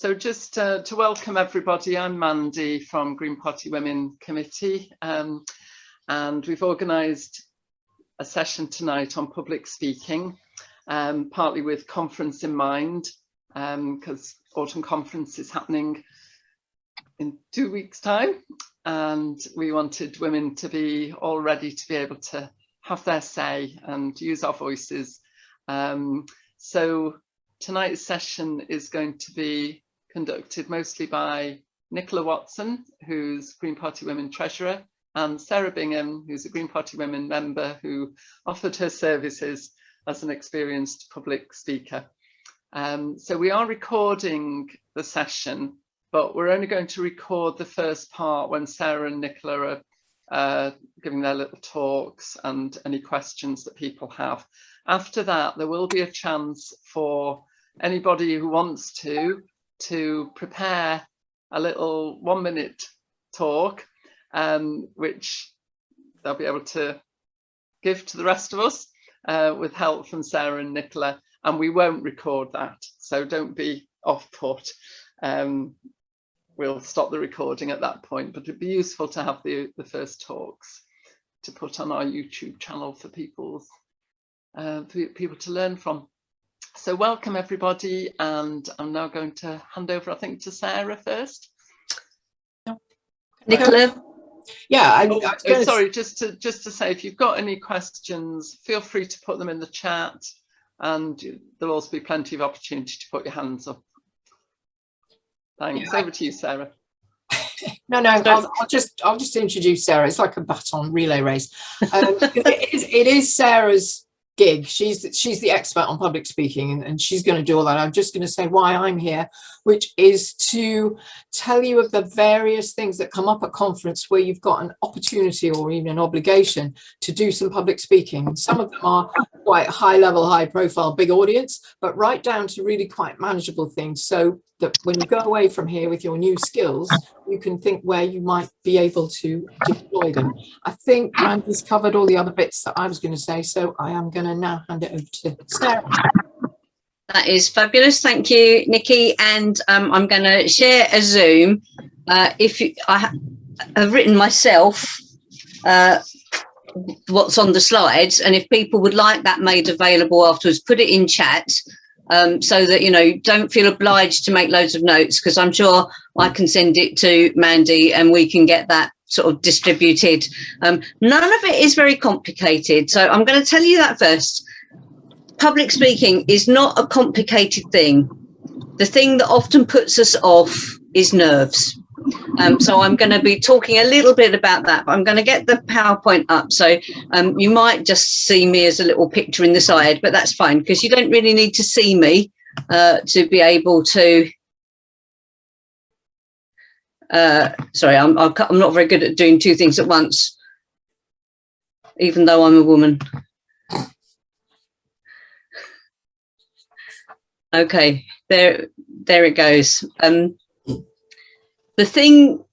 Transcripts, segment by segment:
So just to welcome everybody, I'm Mandy from Green Party Women Committee, and we've organised a session tonight on public speaking, partly with conference in mind, because Autumn Conference is happening in 2 weeks' time, and we wanted women to be all ready to be able to have their say and use our voices. So tonight's session is going to be conducted mostly by Nicola Watson, who's Green Party Women Treasurer, and Sarah Bingham, who's a Green Party Women member who offered her services as an experienced public speaker. So we are recording the session, but we're only going to record the first part when Sarah and Nicola are giving their little talks and any questions that people have. After that, there will be a chance for anybody who wants to prepare a little 1-minute talk, which they'll be able to give to the rest of us with help from Sarah and Nicola, and we won't record that, so don't be off put. We'll stop the recording at that point, but it'd be useful to have the first talks to put on our YouTube channel for people to learn from. So welcome everybody, and I'm now going to hand over, I think, to Sarah first. Nicola? Yeah, sorry, just to say, if you've got any questions, feel free to put them in the chat, and there'll also be plenty of opportunity to put your hands up. Thanks. Yeah. Over to you, Sarah. No, I'll just introduce Sarah. It's like a baton relay race. It is Sarah's gig. She's the expert on public speaking, and she's going to do all that. I'm just going to say why I'm here, which is to tell you of the various things that come up at conference where you've got an opportunity or even an obligation to do some public speaking. And some of them are quite high level, high profile, big audience, but right down to really quite manageable things, so that when you go away from here with your new skills, you can think where you might be able to deploy them. I think Mandy's covered all the other bits that I was going to say, so I am going to now hand it over to Sarah. That is fabulous. Thank you, Nikki. And I'm going to share a Zoom. I have written myself what's on the slides, and if people would like that made available afterwards, put it in chat. So that, you know, don't feel obliged to make loads of notes, because I'm sure I can send it to Mandy and we can get that sort of distributed. None of it is very complicated, so I'm going to tell you that first. Public speaking is not a complicated thing. The thing that often puts us off is nerves. So I'm going to be talking a little bit about that, but I'm going to get the PowerPoint up. So you might just see me as a little picture in the side, but that's fine, because you don't really need to see me to be able to. Sorry, I'm not very good at doing two things at once, even though I'm a woman. Okay, there it goes. The thing,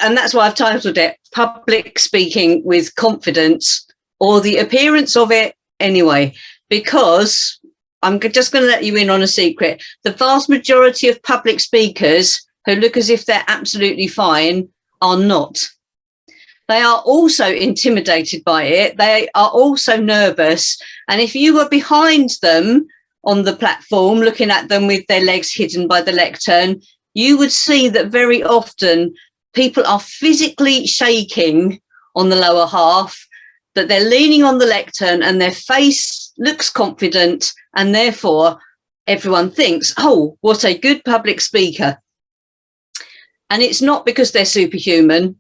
and that's why I've titled it Public Speaking with Confidence, or the appearance of it anyway, because I'm just going to let you in on a secret. The vast majority of public speakers who look as if they're absolutely fine are not. They are also intimidated by it. They are also nervous. And if you were behind them on the platform, looking at them with their legs hidden by the lectern, you would see that very often people are physically shaking on the lower half, that they're leaning on the lectern and their face looks confident, and therefore everyone thinks, oh, what a good public speaker. And it's not because they're superhuman,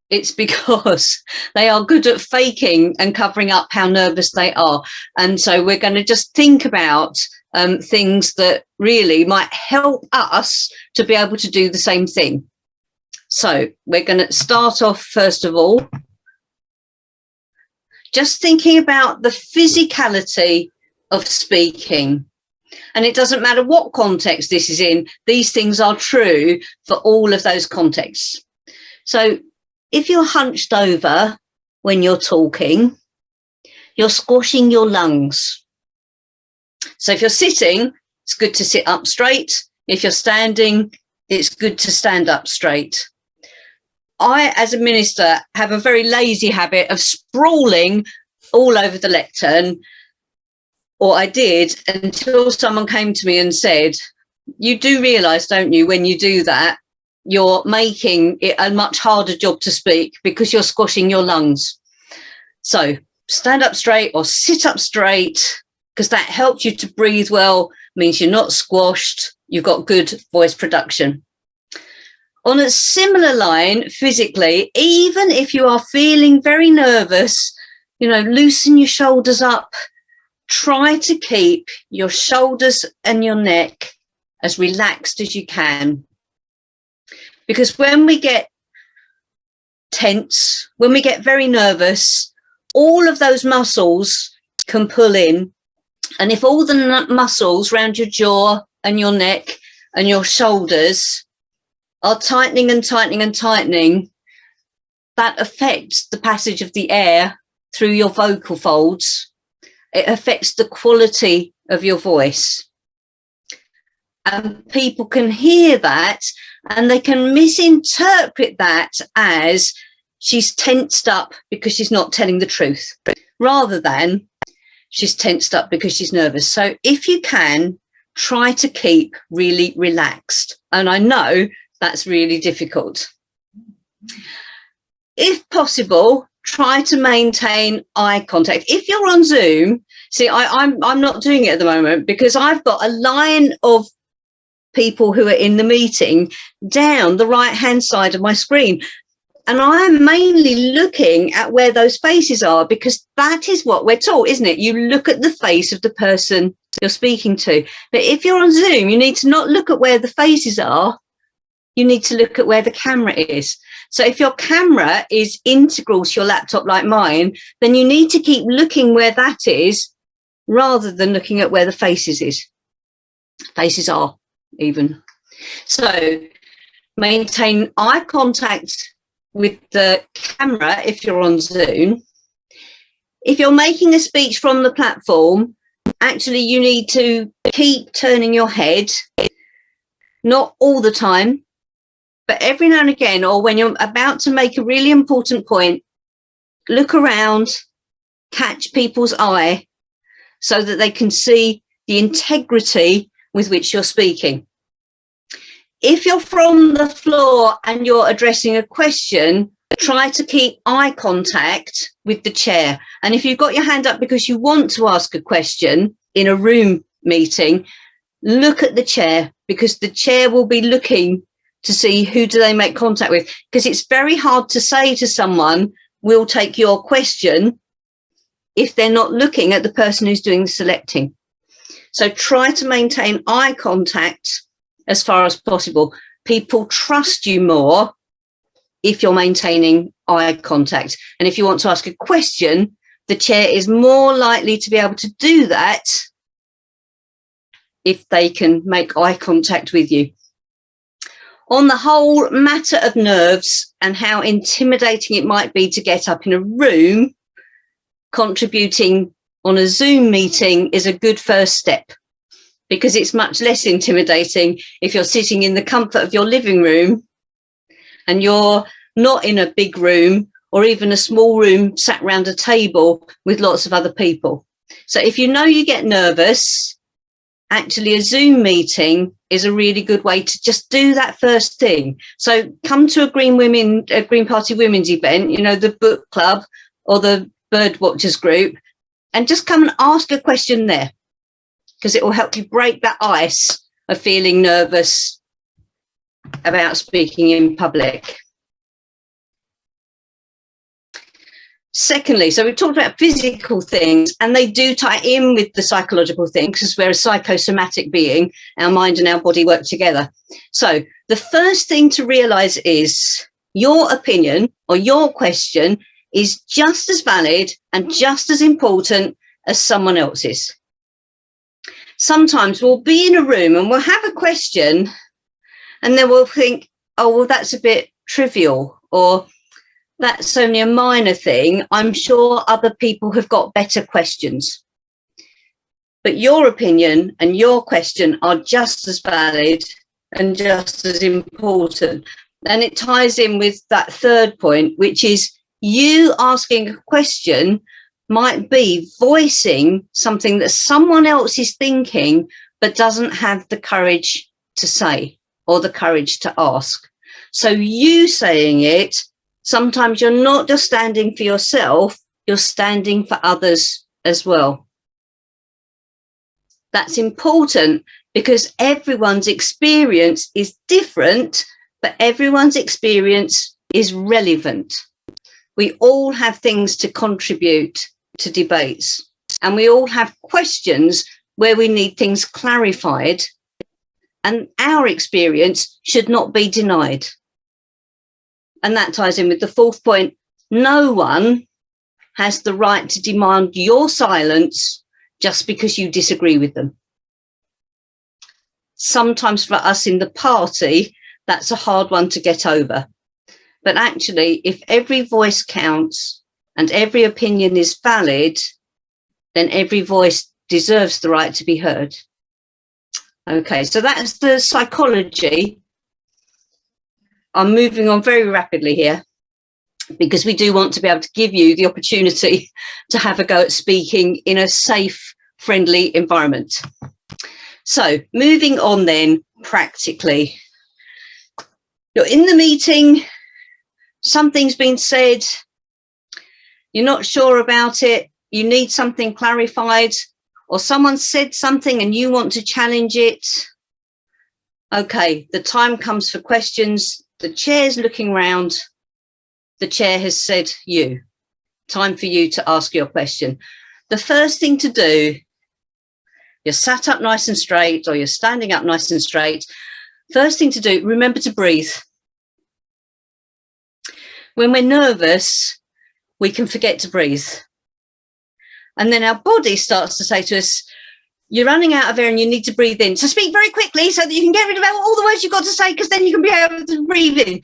it's because they are good at faking and covering up how nervous they are. And so we're going to just think about things that really might help us to be able to do the same thing. So we're going to start off, first of all, just thinking about the physicality of speaking. And it doesn't matter what context this is in, these things are true for all of those contexts. So if you're hunched over when you're talking, you're squashing your lungs. So if you're sitting, it's good to sit up straight. If you're standing, it's good to stand up straight. I, as a minister, have a very lazy habit of sprawling all over the lectern, or I did, until someone came to me and said, you do realise, don't you, when you do that, you're making it a much harder job to speak because you're squashing your lungs. So stand up straight or sit up straight, because that helps you to breathe well, means you're not squashed, you've got good voice production. On a similar line, physically, even if you are feeling very nervous, you know, loosen your shoulders up. Try to keep your shoulders and your neck as relaxed as you can. Because when we get tense, when we get very nervous, all of those muscles can pull in. And if all the muscles around your jaw and your neck and your shoulders are tightening and tightening and tightening, that affects the passage of the air through your vocal folds. It affects the quality of your voice. And people can hear that and they can misinterpret that as she's tensed up because she's not telling the truth, rather than she's tensed up because she's nervous. So if you can, try to keep really relaxed. And I know that's really difficult. If possible, try to maintain eye contact. If you're on Zoom, see, I'm not doing it at the moment because I've got a line of people who are in the meeting down the right-hand side of my screen. And I'm mainly looking at where those faces are, because that is what we're taught, isn't it? You look at the face of the person you're speaking to. But if you're on Zoom, you need to not look at where the faces are. You need to look at where the camera is. So if your camera is integral to your laptop like mine, then you need to keep looking where that is rather than looking at where the faces are even. So maintain eye contact with the camera if you're on Zoom. If you're making a speech from the platform, actually you need to keep turning your head, not all the time, but every now and again, or when you're about to make a really important point, look around, catch people's eye so that they can see the integrity with which you're speaking. If you're from the floor and you're addressing a question, try to keep eye contact with the chair. And if you've got your hand up because you want to ask a question in a room meeting, look at the chair, because the chair will be looking to see who do they make contact with, because it's very hard to say to someone, we'll take your question, if they're not looking at the person who's doing the selecting. So try to maintain eye contact as far as possible. People trust you more if you're maintaining eye contact. And if you want to ask a question, the chair is more likely to be able to do that if they can make eye contact with you. On the whole matter of nerves and how intimidating it might be to get up in a room, contributing on a Zoom meeting is a good first step, because it's much less intimidating if you're sitting in the comfort of your living room and you're not in a big room or even a small room sat around a table with lots of other people. So if you know you get nervous, actually a Zoom meeting is a really good way to just do that first thing. So come to a Green Party Women's event, you know, the book club or the Bird Watchers group, and just come and ask a question there, because it will help you break that ice of feeling nervous about speaking in public. Secondly, so we've talked about physical things, and they do tie in with the psychological things, because we're a psychosomatic being. Our mind and our body work together. So the first thing to realise is your opinion or your question is just as valid and just as important as someone else's. Sometimes we'll be in a room and we'll have a question and then we'll think, oh, well, that's a bit trivial, or that's only a minor thing. I'm sure other people have got better questions. But your opinion and your question are just as valid and just as important. And it ties in with that third point, which is you asking a question might be voicing something that someone else is thinking but doesn't have the courage to say or the courage to ask. So you saying it, sometimes you're not just standing for yourself, you're standing for others as well. That's important because everyone's experience is different, but everyone's experience is relevant. We all have things to contribute to debates, and we all have questions where we need things clarified, and our experience should not be denied. And that ties in with the fourth point. No one has the right to demand your silence just because you disagree with them. Sometimes for us in the party, that's a hard one to get over. But actually, if every voice counts and every opinion is valid, then every voice deserves the right to be heard. Okay, so that's the psychology. I'm moving on very rapidly here because we do want to be able to give you the opportunity to have a go at speaking in a safe, friendly environment. So moving on then, practically. You're in the meeting, something's been said, you're not sure about it, you need something clarified, or someone said something and you want to challenge it. Okay, the time comes for questions. The chair's looking round. The chair has said you. Time for you to ask your question. The first thing to do, you're sat up nice and straight or you're standing up nice and straight. First thing to do, remember to breathe. When we're nervous, we can forget to breathe. And then our body starts to say to us, you're running out of air and you need to breathe in. So speak very quickly so that you can get rid of all the words you've got to say, because then you can be able to breathe in.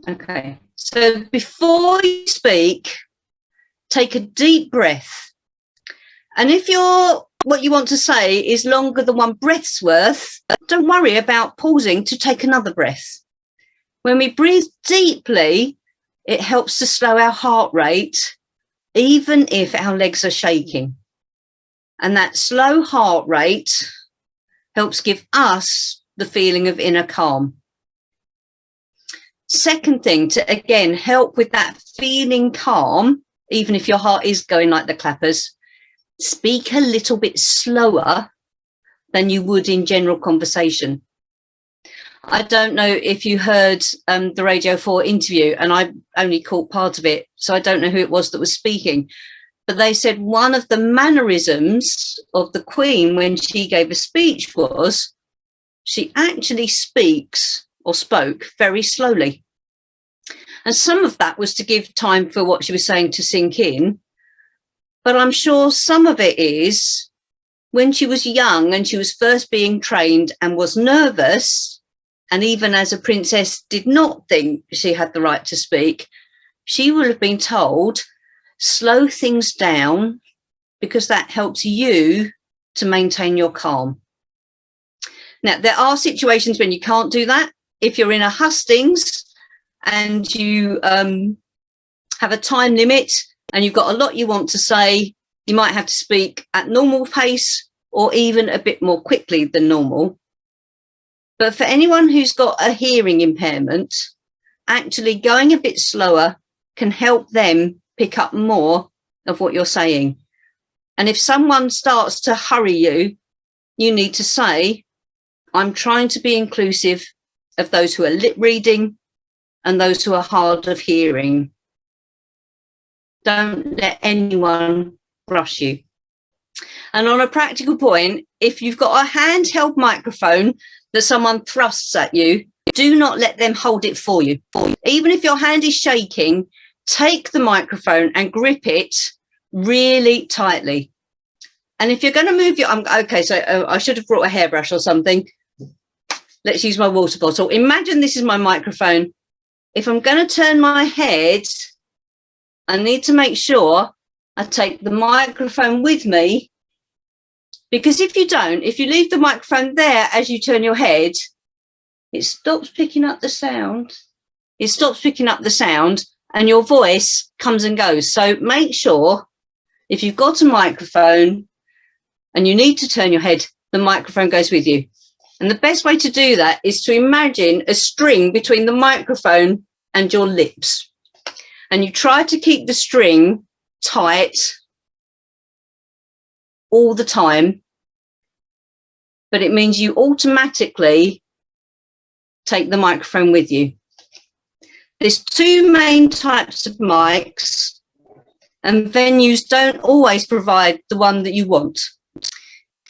Okay, so before you speak, take a deep breath. And if what you want to say is longer than one breath's worth, don't worry about pausing to take another breath. When we breathe deeply, it helps to slow our heart rate, even if our legs are shaking. And that slow heart rate helps give us the feeling of inner calm. Second thing, to again help with that feeling calm, even if your heart is going like the clappers, speak a little bit slower than you would in general conversation. I don't know if you heard the Radio 4 interview, and I only caught part of it, so I don't know who it was that was speaking. But they said one of the mannerisms of the Queen when she gave a speech was she actually spoke very slowly. And some of that was to give time for what she was saying to sink in. But I'm sure some of it is when she was young and she was first being trained and was nervous, and even as a princess did not think she had the right to speak, she will have been told, slow things down, because that helps you to maintain your calm. Now, there are situations when you can't do that. If you're in a hustings and you have a time limit and you've got a lot you want to say, you might have to speak at normal pace or even a bit more quickly than normal. But for anyone who's got a hearing impairment, actually going a bit slower can help them pick up more of what you're saying. And if someone starts to hurry you, you need to say, I'm trying to be inclusive of those who are lip reading and those who are hard of hearing. Don't let anyone rush you. And on a practical point, if you've got a handheld microphone that someone thrusts at you, do not let them hold it for you. Even if your hand is shaking, take the microphone and grip it really tightly. And if you're going to move your, okay, so I should have brought a hairbrush or something. Let's use my water bottle. Imagine this is my microphone. If I'm going to turn my head, I need to make sure I take the microphone with me Because if you don't, if you leave the microphone there as you turn your head, it stops picking up the sound. It stops picking up the sound and your voice comes and goes. So make sure if you've got a microphone and you need to turn your head, the microphone goes with you. And the best way to do that is to imagine a string between the microphone and your lips. And you try to keep the string tight all the time, but it means you automatically take the microphone with you. There's two main types of mics, and venues don't always provide the one that you want.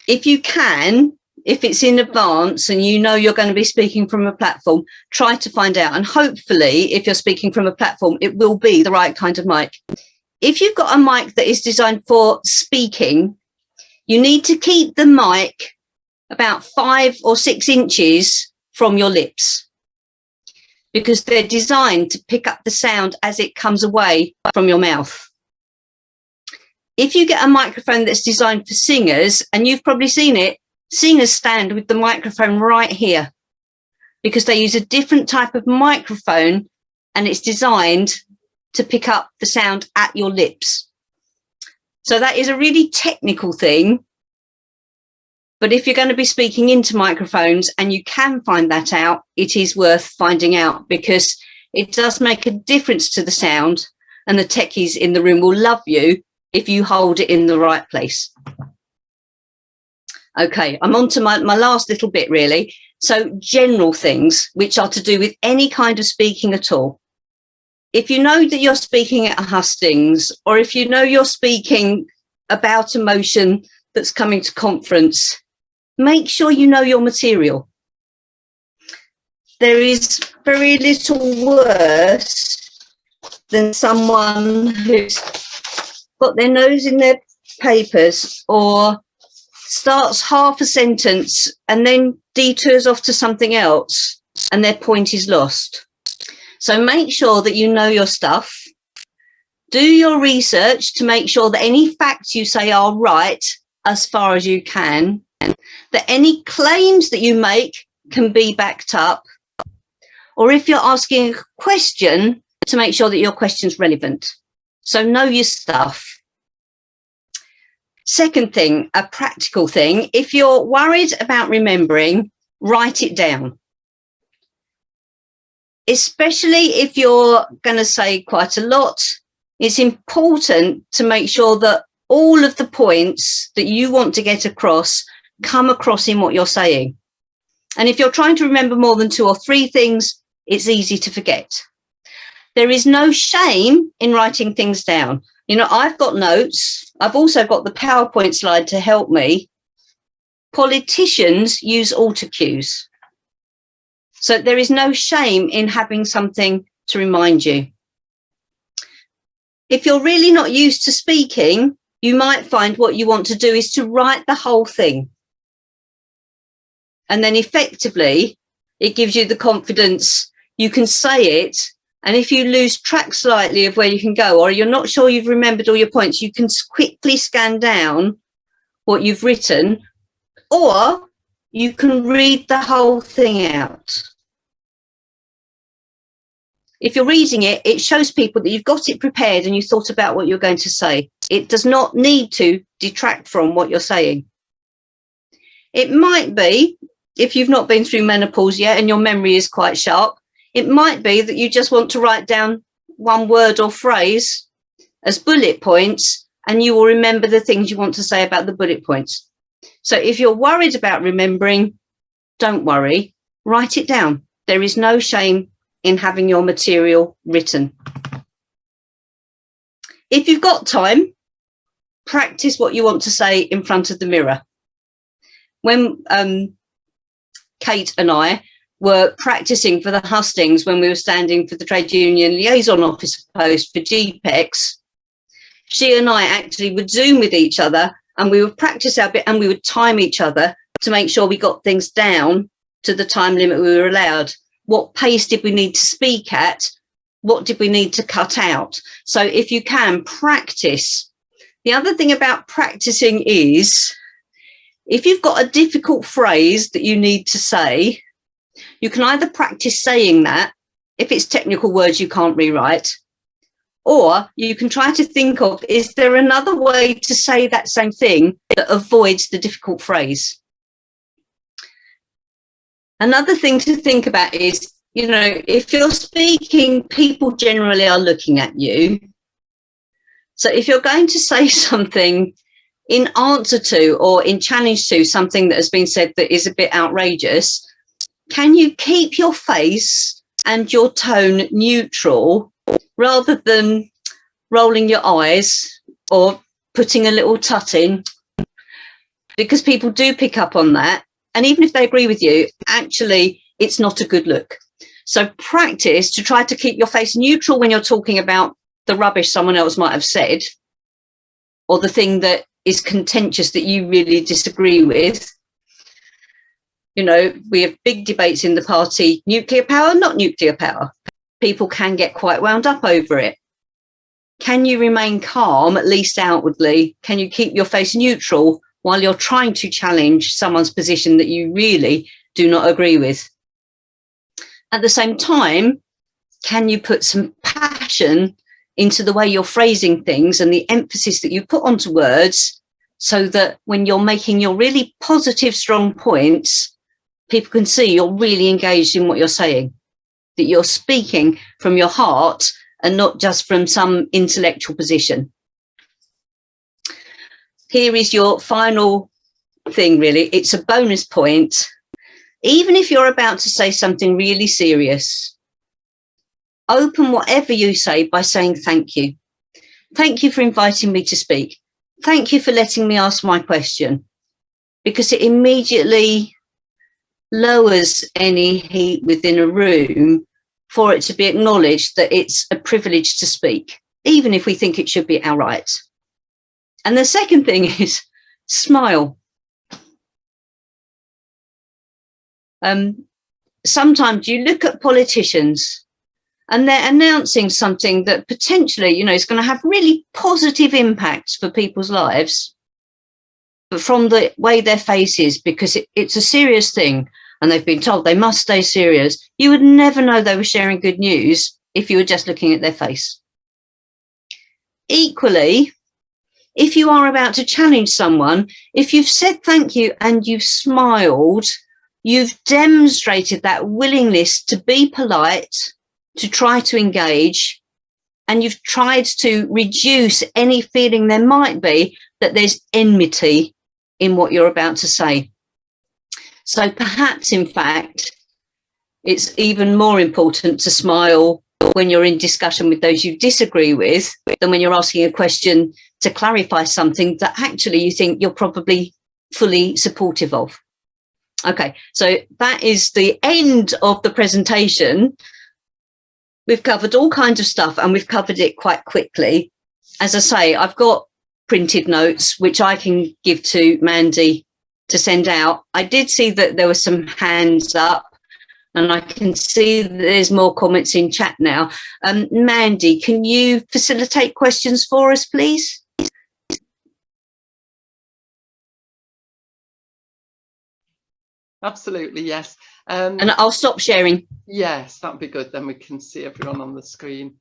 If you can, if it's in advance and you know you're going to be speaking from a platform, try to find out. And hopefully, if you're speaking from a platform, it will be the right kind of mic. If you've got a mic that is designed for speaking, you need to keep the mic about 5 or 6 inches from your lips, because they're designed to pick up the sound as it comes away from your mouth. If you get a microphone that's designed for singers, and you've probably seen it, singers stand with the microphone right here because they use a different type of microphone and it's designed to pick up the sound at your lips. So that is a really technical thing. But if you're going to be speaking into microphones and you can find that out, it is worth finding out, because it does make a difference to the sound, and the techies in the room will love you if you hold it in the right place. Okay, I'm on to my last little bit, really. So general things which are to do with any kind of speaking at all. If you know that you're speaking at a hustings, or if you know you're speaking about a motion that's coming to conference, make sure you know your material. There is very little worse than someone who's got their nose in their papers or starts half a sentence and then detours off to something else and their point is lost. So make sure that you know your stuff. Do your research to make sure that any facts you say are right as far as you can, that any claims that you make can be backed up, or if you're asking a question, to make sure that your question's relevant. So know your stuff. Second thing, a practical thing, if you're worried about remembering, write it down. Especially if you're going to say quite a lot, it's important to make sure that all of the points that you want to get across come across in what you're saying. And if you're trying to remember more than 2 or 3 things, it's easy to forget. There is no shame in writing things down. You know, I've got notes. I've also got the PowerPoint slide to help me. Politicians use auto cues. So there is no shame in having something to remind you. If you're really not used to speaking, you might find what you want to do is to write the whole thing. And then effectively, it gives you the confidence you can say it. And if you lose track slightly of where you can go, or you're not sure you've remembered all your points, you can quickly scan down what you've written, or you can read the whole thing out. If you're reading it, it shows people that you've got it prepared and you thought about what you're going to say. It does not need to detract from what you're saying. It might be, if you've not been through menopause yet and your memory is quite sharp, it might be that you just want to write down one word or phrase as bullet points, and you will remember the things you want to say about the bullet points. So if you're worried about remembering, don't worry, write it down. There is no shame in having your material written. If you've got time, practice what you want to say in front of the mirror. When Kate and I were practicing for the hustings, when we were standing for the trade union liaison officer post for GPEX, she and I actually would Zoom with each other and we would practice our bit and we would time each other to make sure we got things down to the time limit we were allowed. What pace did we need to speak at? What did we need to cut out? So if you can, practice. The other thing about practicing is if you've got a difficult phrase that you need to say, you can either practice saying that, if it's technical words you can't rewrite, or you can try to think of, is there another way to say that same thing that avoids the difficult phrase? Another thing to think about is, you know, if you're speaking, people generally are looking at you. So if you're going to say something in answer to or in challenge to something that has been said that is a bit outrageous, can you keep your face and your tone neutral rather than rolling your eyes or putting a little tut in? Because people do pick up on that. And even if they agree with you, actually, it's not a good look. So practice to try to keep your face neutral when you're talking about the rubbish someone else might have said, or the thing that is contentious that you really disagree with. You know, we have big debates in the party, nuclear power, not nuclear power. People can get quite wound up over it. Can you remain calm, at least outwardly? Can you keep your face neutral while you're trying to challenge someone's position that you really do not agree with? At the same time, can you put some passion into the way you're phrasing things and the emphasis that you put onto words, so that when you're making your really positive, strong points, people can see you're really engaged in what you're saying, that you're speaking from your heart and not just from some intellectual position. Here is your final thing, really. It's a bonus point. Even if you're about to say something really serious, open whatever you say by saying thank you. Thank you for inviting me to speak. Thank you for letting me ask my question, because it immediately lowers any heat within a room for it to be acknowledged that it's a privilege to speak, even if we think it should be our right. And the second thing is smile. Sometimes you look at politicians and they're announcing something that potentially, you know, is going to have really positive impacts for people's lives, but from the way their face is, because it's a serious thing and they've been told they must stay serious, you would never know they were sharing good news if you were just looking at their face. Equally, if you are about to challenge someone, if you've said thank you and you've smiled, you've demonstrated that willingness to be polite, to try to engage, and you've tried to reduce any feeling there might be that there's enmity in what you're about to say. So perhaps, in fact, it's even more important to smile when you're in discussion with those you disagree with than when you're asking a question to clarify something that actually you think you're probably fully supportive of. Okay, so that is the end of the presentation. We've covered all kinds of stuff and we've covered it quite quickly. As I say, I've got printed notes which I can give to Mandy to send out. I did see that there were some hands up and I can see that there's more comments in chat now. Mandy, can you facilitate questions for us, please? Absolutely, yes. And I'll stop sharing. Yes, that'd be good. Then we can see everyone on the screen.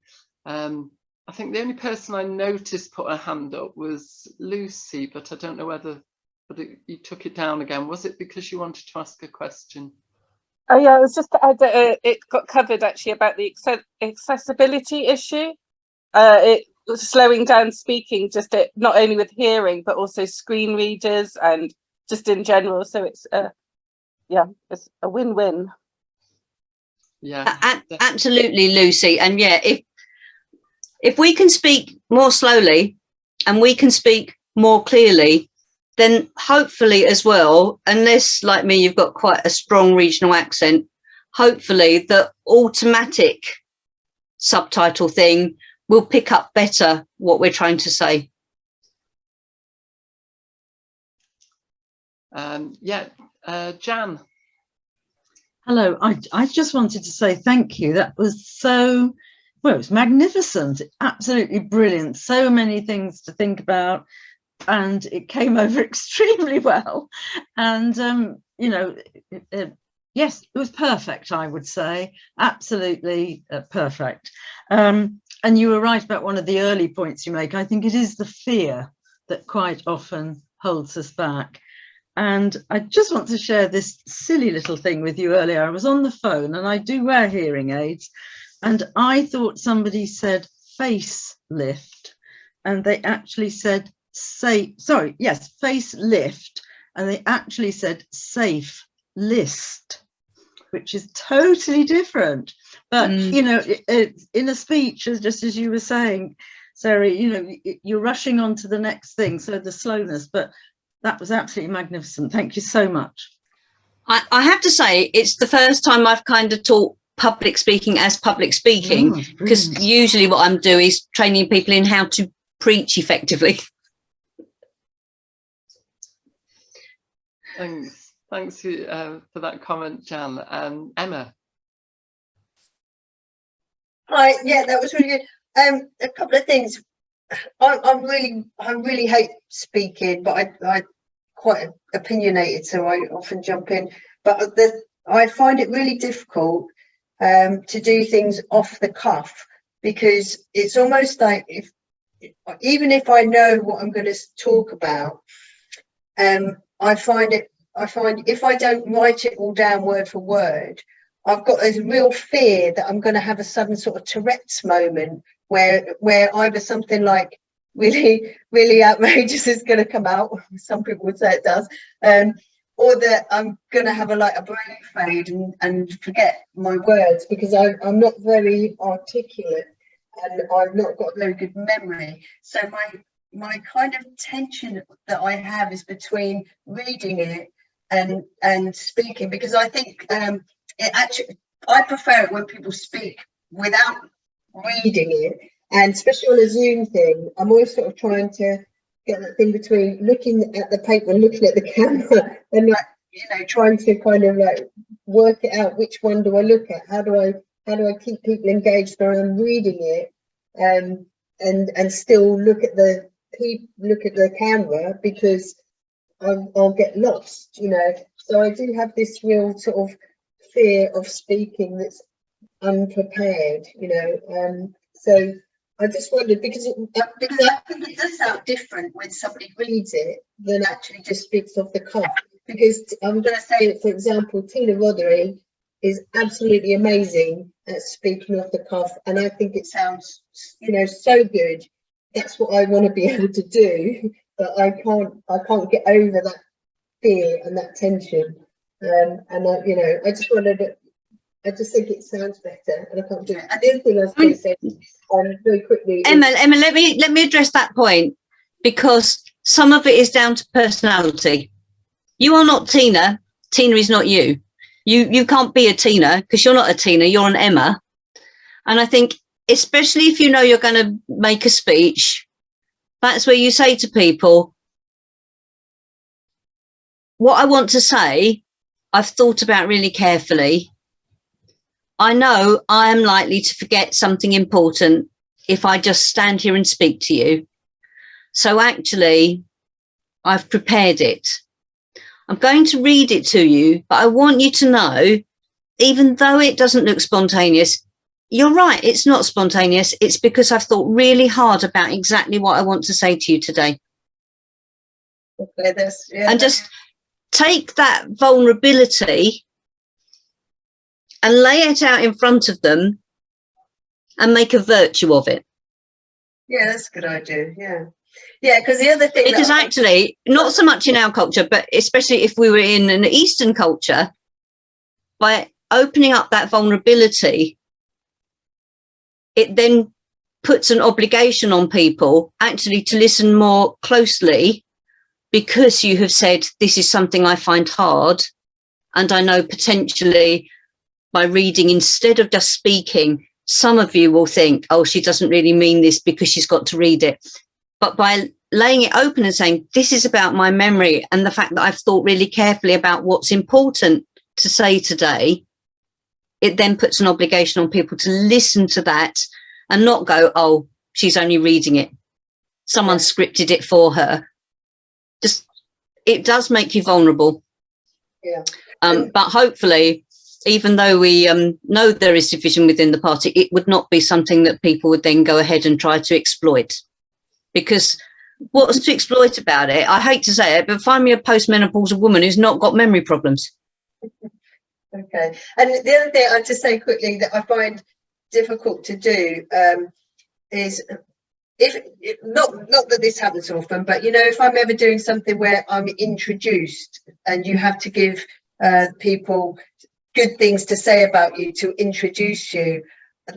I think the only person I noticed put a hand up was Lucy, but I don't know whether you took it down again. Was it because you wanted to ask a question? Oh yeah, it was just to add that it got covered actually about the accessibility issue. It was slowing down speaking, not only with hearing but also screen readers and just in general. So it's it's a win-win. Yeah, absolutely, Lucy. And yeah, if we can speak more slowly and we can speak more clearly, then hopefully as well, unless like me you've got quite a strong regional accent, hopefully the automatic subtitle thing will pick up better what we're trying to say. Jan. Hello, I just wanted to say thank you. That was it was magnificent, absolutely brilliant. So many things to think about, and it came over extremely well. And, you know, yes, it was perfect, I would say. Absolutely perfect. And you were right about one of the early points you make. I think it is the fear that quite often holds us back. And I just want to share this silly little thing with you earlier. I was on the phone, and I do wear hearing aids, and I thought somebody said facelift, and they actually said facelift, and they actually said safe list, which is totally different. But you know, in a speech, just as you were saying, Sarah, you know, you're rushing on to the next thing, so the slowness. But that was absolutely magnificent. Thank you so much. I have to say, it's the first time I've kind of taught public speaking as public speaking, because usually what I'm doing is training people in how to preach effectively. Thanks for that comment, Jan. Emma. Hi, yeah, that was really good. A couple of things. I really hate speaking, but I quite opinionated, so I often jump in. But I find it really difficult to do things off the cuff, because it's almost like even if I know what I'm going to talk about, I find if I don't write it all down word for word, I've got this real fear that I'm going to have a sudden sort of Tourette's moment where either something like really, really outrageous is going to come out. Some people would say it does. Or that I'm going to have a brain fade and forget my words, because I'm not very articulate and I've not got very good memory. So my kind of tension that I have is between reading it and speaking, because I think I prefer it when people speak without reading it. And especially on a Zoom thing, I'm always sort of trying to get that thing between looking at the paper and looking at the camera, and trying to kind of work it out, which one do I look at, how do I keep people engaged when I'm reading it, and still look at the camera, because I'll get lost, so I do have this real sort of fear of speaking that's unprepared, so I just wondered, because I think it does sound different when somebody reads it than actually just speaks off the cuff. Because I'm going to say, for example, Tina Roddery is absolutely amazing at speaking off the cuff, and I think it sounds, so good. That's what I want to be able to do, but I can't get over that fear and that tension. And I just wanted. I just think it sounds better, and I can't do it. And the other thing I was going to say, very quickly, Emma, let me address that point, because some of it is down to personality. You are not Tina. Tina is not you. You can't be a Tina, because you're not a Tina. You're an Emma. And I think, especially if you know you're going to make a speech, that's where you say to people, what I want to say, I've thought about really carefully. I know I am likely to forget something important if I just stand here and speak to you. So actually, I've prepared it. I'm going to read it to you, but I want you to know, even though it doesn't look spontaneous, you're right, it's not spontaneous. It's because I've thought really hard about exactly what I want to say to you today. Okay, and just take that vulnerability and lay it out in front of them and make a virtue of it. Yeah, that's a good idea. Yeah, because the other thing, because actually, not so much in our culture, but especially if we were in an Eastern culture, by opening up that vulnerability, it then puts an obligation on people actually to listen more closely, because you have said, this is something I find hard, and I know potentially by reading instead of just speaking, some of you will think, oh, she doesn't really mean this because she's got to read it. But by laying it open and saying, this is about my memory and the fact that I've thought really carefully about what's important to say today, it then puts an obligation on people to listen to that and not go, oh, she's only reading it. Someone scripted it for her. it does make you vulnerable. Yeah. But hopefully, even though we know there is division within the party, it would not be something that people would then go ahead and try to exploit. Because what's to exploit about it? I hate to say it, but find me a postmenopausal woman who's not got memory problems. Okay. And the other thing I'd just say quickly that I find difficult to do is, if not that this happens often, but you know, if I'm ever doing something where I'm introduced and you have to give people good things to say about you to introduce you,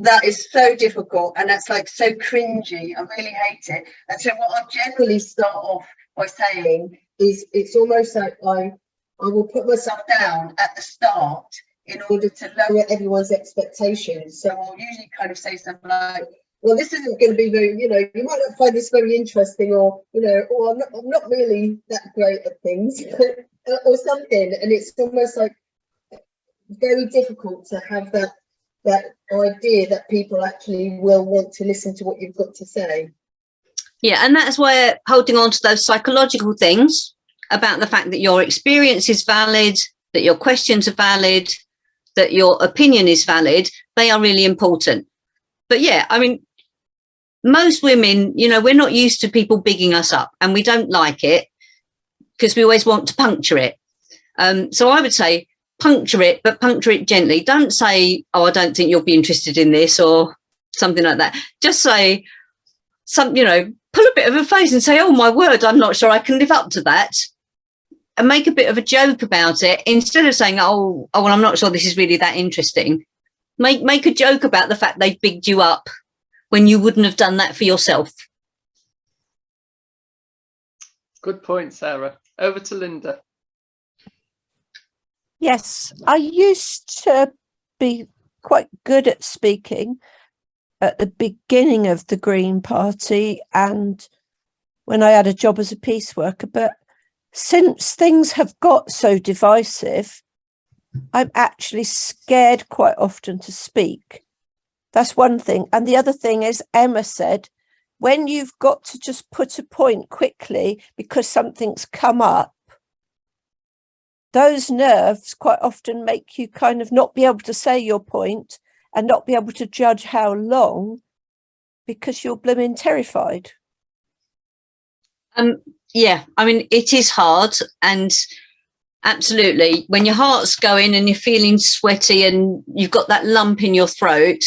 that is so difficult, and that's like so cringy. I really hate it. And so what I'll generally start off by saying is, it's almost like I will put myself down at the start in order to lower everyone's expectations. So I'll usually kind of say something like, well, this isn't going to be very, you know, you might not find this very interesting, or, you know, or I'm not really that great at things or something. And it's almost like very difficult to have that idea that people actually will want to listen to what you've got to say. Yeah, and that's where holding on to those psychological things about the fact that your experience is valid, that your questions are valid, that your opinion is valid, they are really important. But yeah, I mean, most women, you know, we're not used to people bigging us up, and we don't like it because we always want to puncture it. So I would say puncture it, but puncture it gently. Don't say, oh, I don't think you'll be interested in this, or something like that. Just say you know, pull a bit of a face and say, oh my word, I'm not sure I can live up to that. And make a bit of a joke about it, instead of saying, oh well, I'm not sure this is really that interesting. Make a joke about the fact they've bigged you up when you wouldn't have done that for yourself. Good point, Sarah. Over to Linda. Yes, I used to be quite good at speaking at the beginning of the Green Party and when I had a job as a peace worker, but since things have got so divisive, I'm actually scared quite often to speak. That's one thing. And the other thing is, Emma said, when you've got to just put a point quickly because something's come up, those nerves quite often make you kind of not be able to say your point and not be able to judge how long because you're blooming terrified. Yeah, I mean, it is hard, and absolutely, when your heart's going and you're feeling sweaty and you've got that lump in your throat,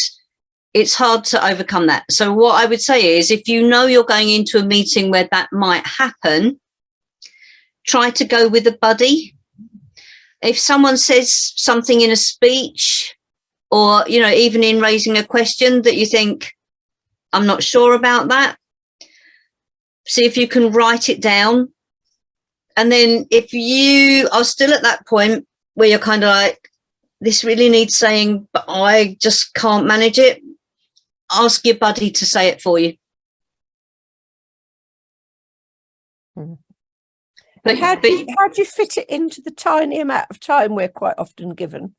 it's hard to overcome that. So what I would say is, if you know you're going into a meeting where that might happen, try to go with a buddy. If someone says something in a speech, or, you know, even in raising a question that you think, I'm not sure about that, see if you can write it down. And then if you are still at that point where you're kind of like, this really needs saying, but I just can't manage it, ask your buddy to say it for you. But how do you fit it into the tiny amount of time we're quite often given?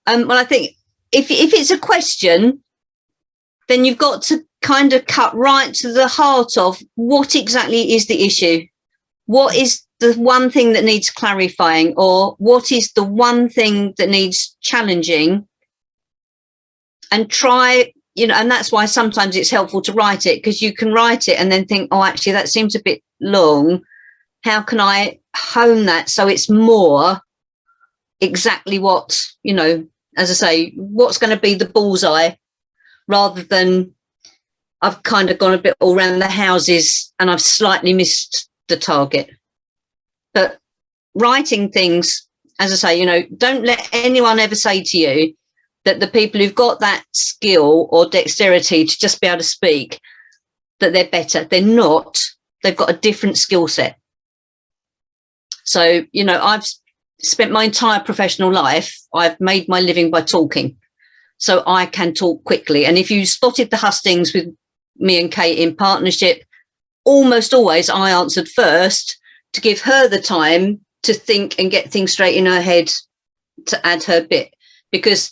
Well, I think if it's a question, then you've got to kind of cut right to the heart of what exactly is the issue. What is the one thing that needs clarifying, or what is the one thing that needs challenging? And try, you know, and that's why sometimes it's helpful to write it, because you can write it and then think, oh, actually, that seems a bit long. How can I hone that so it's more exactly what, you know, as I say, what's going to be the bullseye, rather than I've kind of gone a bit all around the houses and I've slightly missed the target. But writing things, as I say, you know, don't let anyone ever say to you that the people who've got that skill or dexterity to just be able to speak, that they're better. They're not. They've got a different skill set. So, you know, I've spent my entire professional life, I've made my living by talking. So I can talk quickly. And if you spotted the hustings with me and Kate in partnership, almost always I answered first to give her the time to think and get things straight in her head to add her bit, because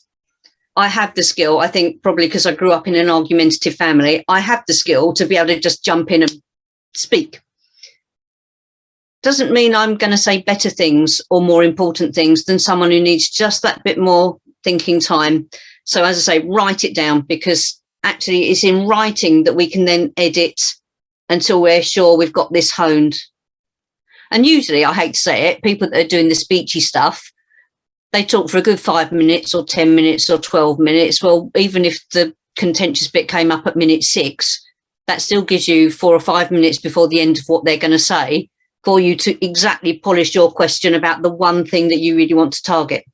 I have the skill. I think probably because I grew up in an argumentative family, I have the skill to be able to just jump in and speak. doesn't mean I'm going to say better things or more important things than someone who needs just that bit more thinking time. So as I say, write it down, because actually it's in writing that we can then edit until we're sure we've got this honed. And usually, I hate to say it, people that are doing the speechy stuff, they talk for a good 5 minutes or 10 minutes or 12 minutes. Well, even if the contentious bit came up at minute 6, that still gives you 4 or 5 minutes before the end of what they're going to say for you to exactly polish your question about the one thing that you really want to target.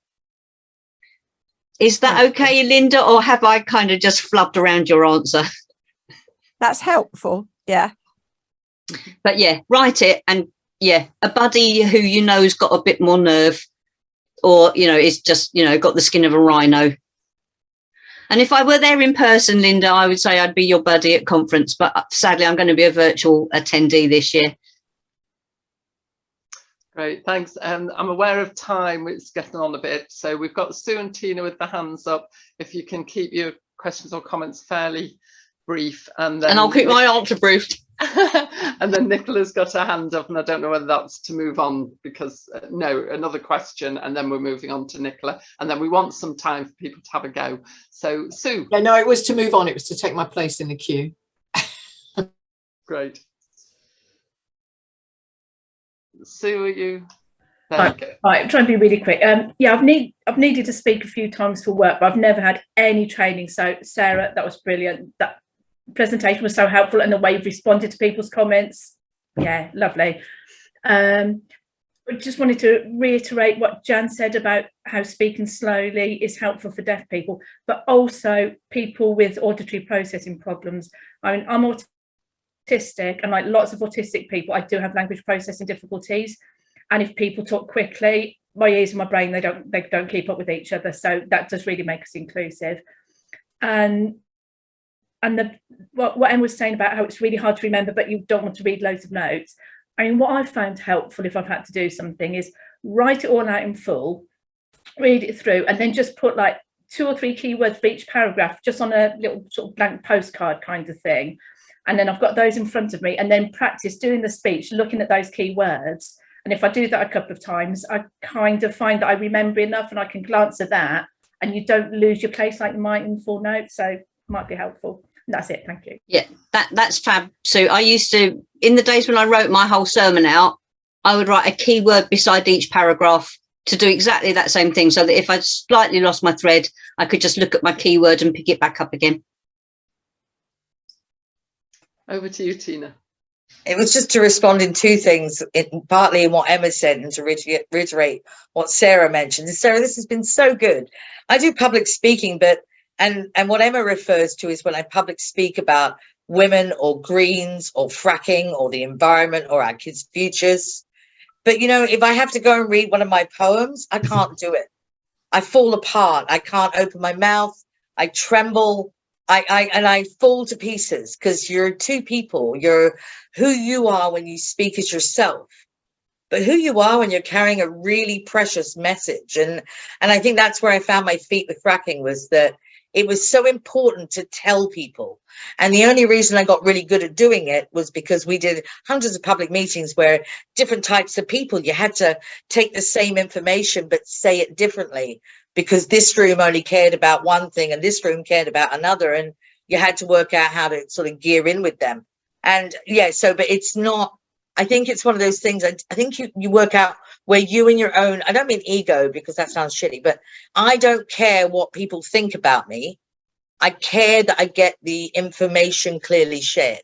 Is that okay, Linda, or have I kind of just flubbed around your answer? That's helpful. Yeah. But yeah, write it, and yeah, a buddy who you know's got a bit more nerve, or is just got the skin of a rhino. And if I were there in person, Linda, I would say I'd be your buddy at conference, but sadly I'm going to be a virtual attendee this year. Great, thanks. I'm aware of time, it's getting on a bit, so we've got Sue and Tina with the hands up. If you can keep your questions or comments fairly brief, and I'll keep my answer brief. And then Nicola's got her hand up, and I don't know whether that's to move on, because no, another question, and then we're moving on to Nicola, and then we want some time for people to have a go. So Sue. Yeah, no, it was to move on. It was to take my place in the queue. Great. Sue, are you? Right, I'm trying to be really quick. Yeah, I've needed to speak a few times for work, but I've never had any training. So Sarah, that was brilliant. That presentation was so helpful, and the way you've responded to people's comments, yeah, lovely. I just wanted to reiterate what Jan said about how speaking slowly is helpful for deaf people, but also people with auditory processing problems. I mean, I'm autistic, and like lots of autistic people, I do have language processing difficulties. And if people talk quickly, my ears and my brain, they don't keep up with each other. So that does really make us inclusive. And what Em was saying about how it's really hard to remember, but you don't want to read loads of notes. I mean, what I've found helpful if I've had to do something is write it all out in full, read it through, and then just put like 2 or 3 keywords for each paragraph, just on a little sort of blank postcard kind of thing. And then I've got those in front of me, and then practice doing the speech, looking at those keywords. And if I do that a couple of times, I kind of find that I remember enough, and I can glance at that, and you don't lose your place like you might in full notes. So it might be helpful. And that's it. Thank you. Yeah, that's fab. So I used to, in the days when I wrote my whole sermon out, I would write a keyword beside each paragraph to do exactly that same thing, so that if I slightly lost my thread, I could just look at my keyword and pick it back up again. Over to you, Tina. It was just to respond in 2 things, partly in what Emma said, and to reiterate what Sarah mentioned. And Sarah, this has been so good. I do public speaking, but and what Emma refers to is when I public speak about women or Greens or fracking or the environment or our kids' futures. But, if I have to go and read one of my poems, I can't do it. I fall apart. I can't open my mouth. I tremble. I fall to pieces, because you're 2 people. You're who you are when you speak as yourself, but who you are when you're carrying a really precious message. And I think that's where I found my feet with fracking, was that it was so important to tell people. And the only reason I got really good at doing it was because we did hundreds of public meetings where different types of people, you had to take the same information but say it differently, because this room only cared about one thing and this room cared about another, and you had to work out how to sort of gear in with them. And yeah, but it's not, I think it's one of those things, I think you work out where you and your own, I don't mean ego, because that sounds shitty, but I don't care what people think about me. I care that I get the information clearly shared.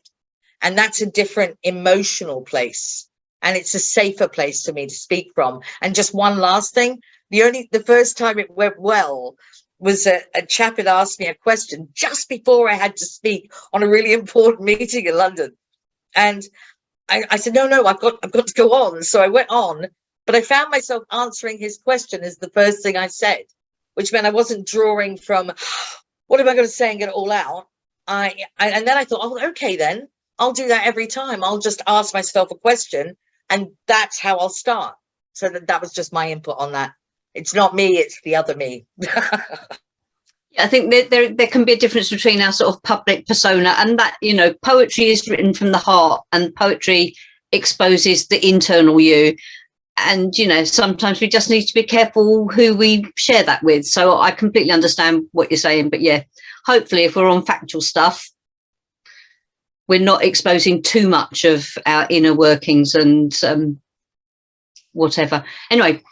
And that's a different emotional place. And it's a safer place for me to speak from. And just one last thing, the first time it went well was a chap had asked me a question just before I had to speak on a really important meeting in London. And I said, no, I've got to go on. So I went on, but I found myself answering his question as the first thing I said, which meant I wasn't drawing from what am I going to say and get it all out. And then I thought, oh, okay, then I'll do that every time. I'll just ask myself a question, and that's how I'll start. So that was just my input on that. It's not me, it's the other me. I think there can be a difference between our sort of public persona and that, poetry is written from the heart, and poetry exposes the internal you. And, you know, sometimes we just need to be careful who we share that with. So I completely understand what you're saying. But yeah, hopefully if we're on factual stuff, we're not exposing too much of our inner workings and whatever. Anyway,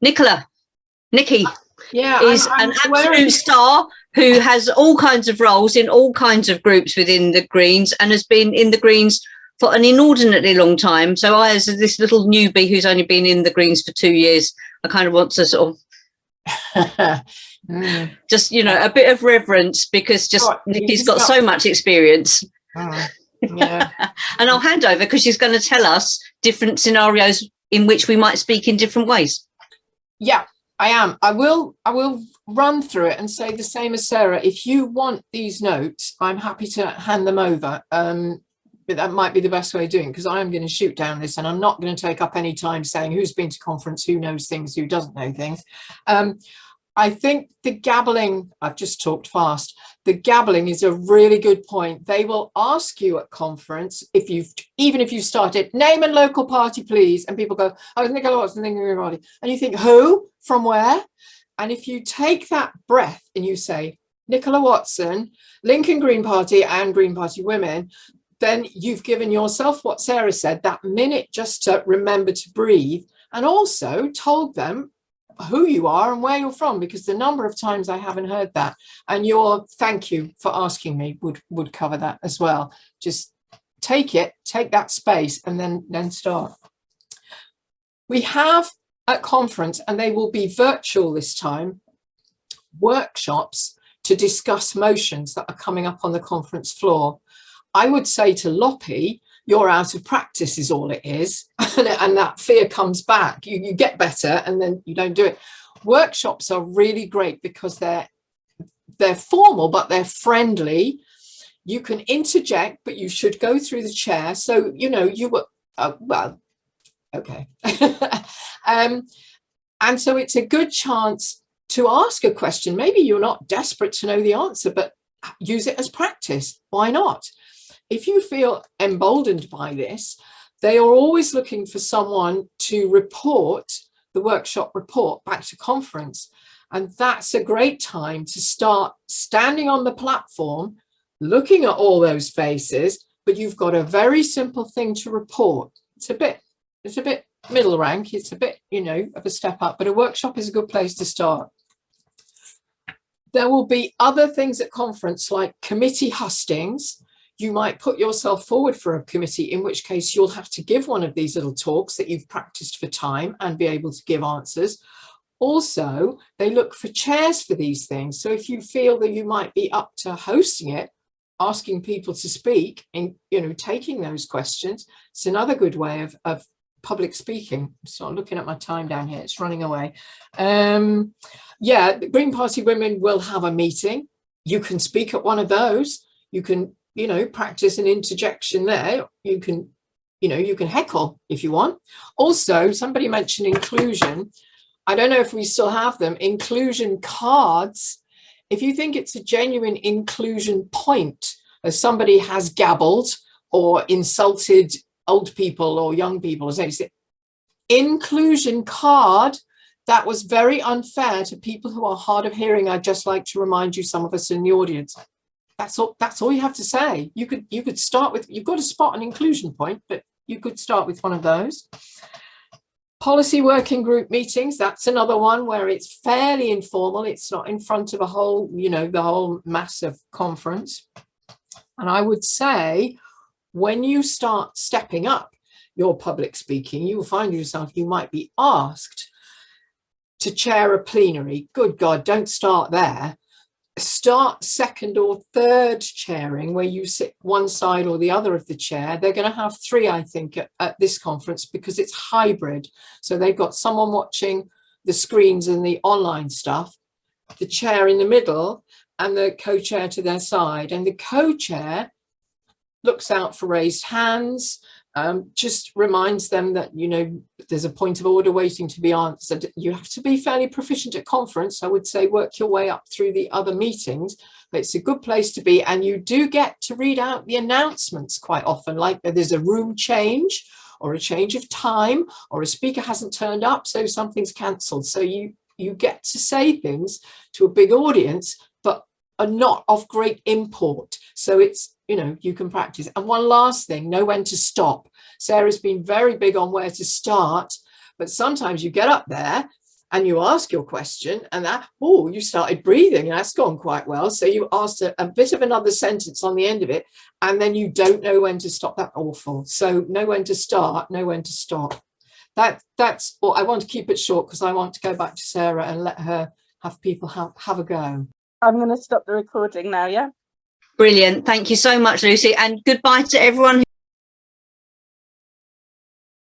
Nikki is an absolute star who has all kinds of roles in all kinds of groups within the Greens and has been in the Greens for an inordinately long time. So I, as this little newbie who's only been in the Greens for 2 years, I kind of want to sort of just, you know, a bit of reverence, because just Nikki's got so much experience. Yeah. And I'll hand over because she's going to tell us different scenarios in which we might speak in different ways. Yeah, I am. I will run through it and say the same as Sarah. If you want these notes, I'm happy to hand them over. But that might be the best way of doing it, because I am going to shoot down this and I'm not going to take up any time saying who's been to conference, who knows things, who doesn't know things. I think the gabbling, I've just talked fast, the gabbling is a really good point. They will ask you at conference, even if you've started, name and local party, please. And people go, oh, Nicola Watson, and you think, who, from where? And if you take that breath and you say, Nicola Watson, Lincoln Green Party and Green Party Women, then you've given yourself what Sarah said, that minute just to remember to breathe, and also told them who you are and where you're from, because the number of times I haven't heard that, and your thank you for asking me would cover that as well. Just take that space and then start. We have at conference, and they will be virtual this time, workshops to discuss motions that are coming up on the conference floor. I would say to Loppy, you're out of practice is all it is. And that fear comes back. You get better and then you don't do it. Workshops are really great because they're formal, but they're friendly. You can interject, but you should go through the chair. So, you know, you were, well, okay. And so it's a good chance to ask a question. Maybe you're not desperate to know the answer, but use it as practice. Why not? If you feel emboldened by this, they are always looking for someone to report the workshop report back to conference. And that's a great time to start standing on the platform, looking at all those faces, but you've got a very simple thing to report. It's a bit middle rank. It's a bit, you know, of a step up, but a workshop is a good place to start. There will be other things at conference like committee hustings. You might put yourself forward for a committee, in which case you'll have to give one of these little talks that you've practiced for time and be able to give answers. Also, they look for chairs for these things. So if you feel that you might be up to hosting it, asking people to speak and, you know, taking those questions, it's another good way of public speaking. So I'm looking at my time down here, it's running away. Yeah, the Green Party Women will have a meeting. You can speak at one of those. You can, you know, practice an interjection there. You can, you know, you can heckle if you want. Also, somebody mentioned inclusion. I don't know if we still have them. Inclusion cards. If you think it's a genuine inclusion point, as somebody has gabbled or insulted old people or young people, as they say, inclusion card, that was very unfair to people who are hard of hearing. I'd just like to remind you, some of us in the audience, that's all you have to say. You could start with, you've got to spot an inclusion point, but you could start with one of those. Policy working group meetings, that's another one where it's fairly informal. It's not in front of a whole, you know, the whole massive conference. And I would say when you start stepping up your public speaking, you will find yourself, you might be asked to chair a plenary. Good God, don't start there. Start second or third chairing, where you sit one side or the other of the chair. They're going to have three, I think, at this conference because it's hybrid. So they've got someone watching the screens and the online stuff, the chair in the middle, and the co-chair to their side. And the co-chair looks out for raised hands, just reminds them that, you know, there's a point of order waiting to be answered. You have to be fairly proficient at conference. I would say work your way up through the other meetings, but it's a good place to be. And you do get to read out the announcements quite often, like there's a room change, or a change of time, or a speaker hasn't turned up, so something's cancelled. So you get to say things to a big audience, but are not of great import. So it's, you know, you can practice. And one last thing, know when to stop. Sarah's been very big on where to start, but sometimes you get up there and you ask your question and that, oh, you started breathing, and that's gone quite well. So you asked a bit of another sentence on the end of it, and then you don't know when to stop. That's awful. So know when to start, know when to stop. That's all. I want to keep it short because I want to go back to Sarah and let her have people have a go. I'm going to stop the recording now, yeah? Brilliant. Thank you so much, Lucy. And goodbye to everyone